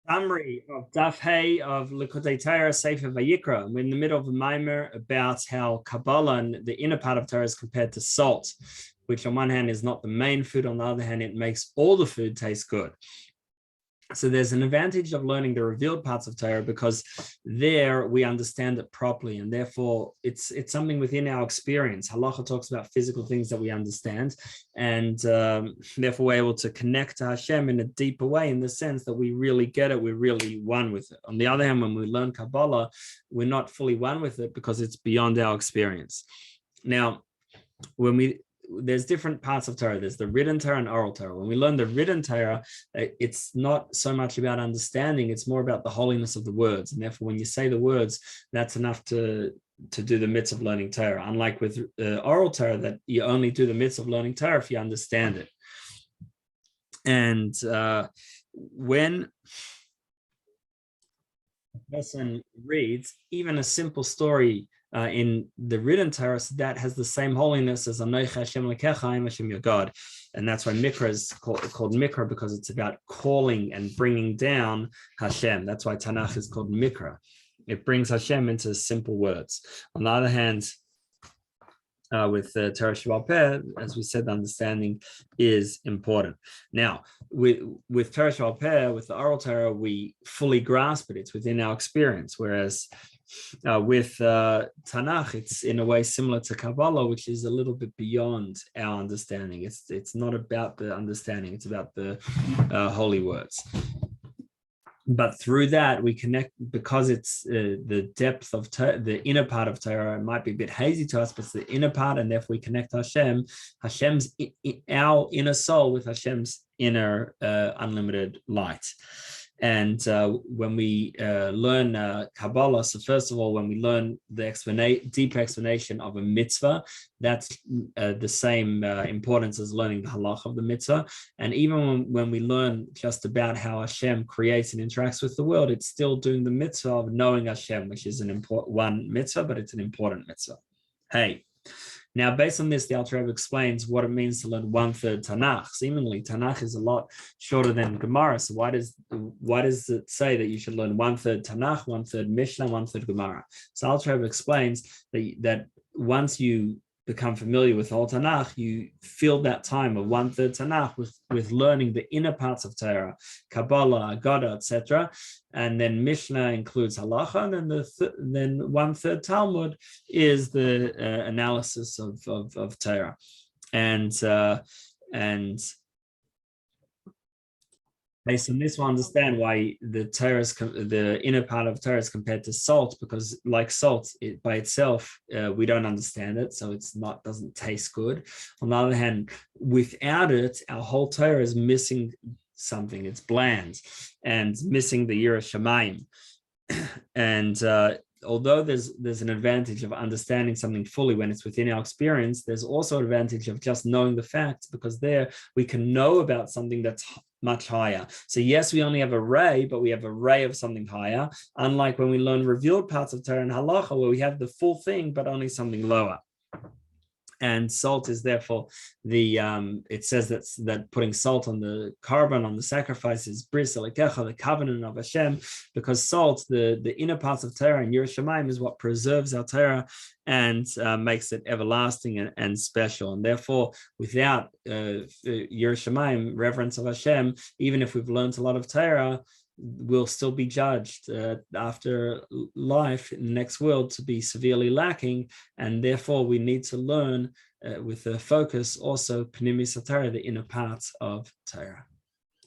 Summary of Daf Hey of Likkutei Torah Sefer Vayikra. We're in the middle of a mimer about how Kabbalah and the inner part of Torah is compared to salt, which on one hand is not the main food, on the other hand it makes all the food taste good. So there's an advantage of learning the revealed parts of Torah because there we understand it properly, and therefore it's something within our experience. Halacha talks about physical things that we understand, and therefore we're able to connect to Hashem in a deeper way, in the sense that we really get it, we're really one with it. On the other hand, when we learn Kabbalah, we're not fully one with it because it's beyond our experience. Now, there's different parts of Torah. There's the written Torah and oral Torah. When we learn the written Torah, it's not so much about understanding, it's more about the holiness of the words. And therefore, when you say the words, that's enough to do the mitzvah of learning Torah. Unlike with oral Torah, that you only do the mitzvah of learning Torah if you understand it. And when a person reads even a simple story in the written Torah, that has the same holiness as Anochi Hashem Elokecha, I am Hashem your God. And that's why Mikra is called Mikra, because it's about calling and bringing down Hashem. That's why Tanakh is called Mikra. It brings Hashem into simple words. On the other hand, with Torah Sheba'al Peh, as we said, the understanding is important. Now, with Torah Sheba'al Peh, with the oral Torah, we fully grasp it. It's within our experience. Whereas with Tanakh, it's in a way similar to Kabbalah, which is a little bit beyond our understanding. It's not about the understanding, it's about the holy words. But through that, we connect, because it's the depth of the inner part of Torah. It might be a bit hazy to us, but it's the inner part, and therefore we connect Hashem's our inner soul with Hashem's inner unlimited light. And when we learn Kabbalah, so first of all, when we learn the deep explanation of a mitzvah, that's the same importance as learning the halach of the mitzvah. And even when we learn just about how Hashem creates and interacts with the world, it's still doing the mitzvah of knowing Hashem, which is an important one mitzvah, but it's an important mitzvah. Hey. Now, based on this, the Alter Rebbe explains what it means to learn 1/3 Tanakh. Seemingly, Tanakh is a lot shorter than Gemara. So why does it say that you should learn 1/3 Tanakh, 1/3 Mishnah, 1/3 Gemara? So Alter Rebbe explains that once you become familiar with all Tanakh, you fill that time of 1/3 Tanakh with learning the inner parts of Torah, Kabbalah, Agada, etc. And then Mishnah includes halacha, and then 1/3 Talmud is the analysis of Torah, and based on this, we'll understand why the inner part of Torah is compared to salt, because like salt, by itself, we don't understand it, so doesn't taste good. On the other hand, without it, our whole Torah is missing something. It's bland and missing the Yirah Shamayim. And although there's an advantage of understanding something fully when it's within our experience, there's also an advantage of just knowing the facts, because there we can know about something that's much higher. So yes, we only have a ray, but we have a ray of something higher, unlike when we learn revealed parts of Torah and halacha, where we have the full thing, but only something lower. And salt is therefore it says that putting salt on the carbon, on the sacrifice, is bris Elokecha, the covenant of Hashem, because salt, the inner parts of Torah and Yirah Shamayim, is what preserves our Torah and makes it everlasting and special. And therefore, without Yirah Shamayim, reverence of Hashem, even if we've learned a lot of Torah, will still be judged after life in the next world to be severely lacking, and therefore we need to learn with a focus also Pnimis Torah, the inner parts of Torah.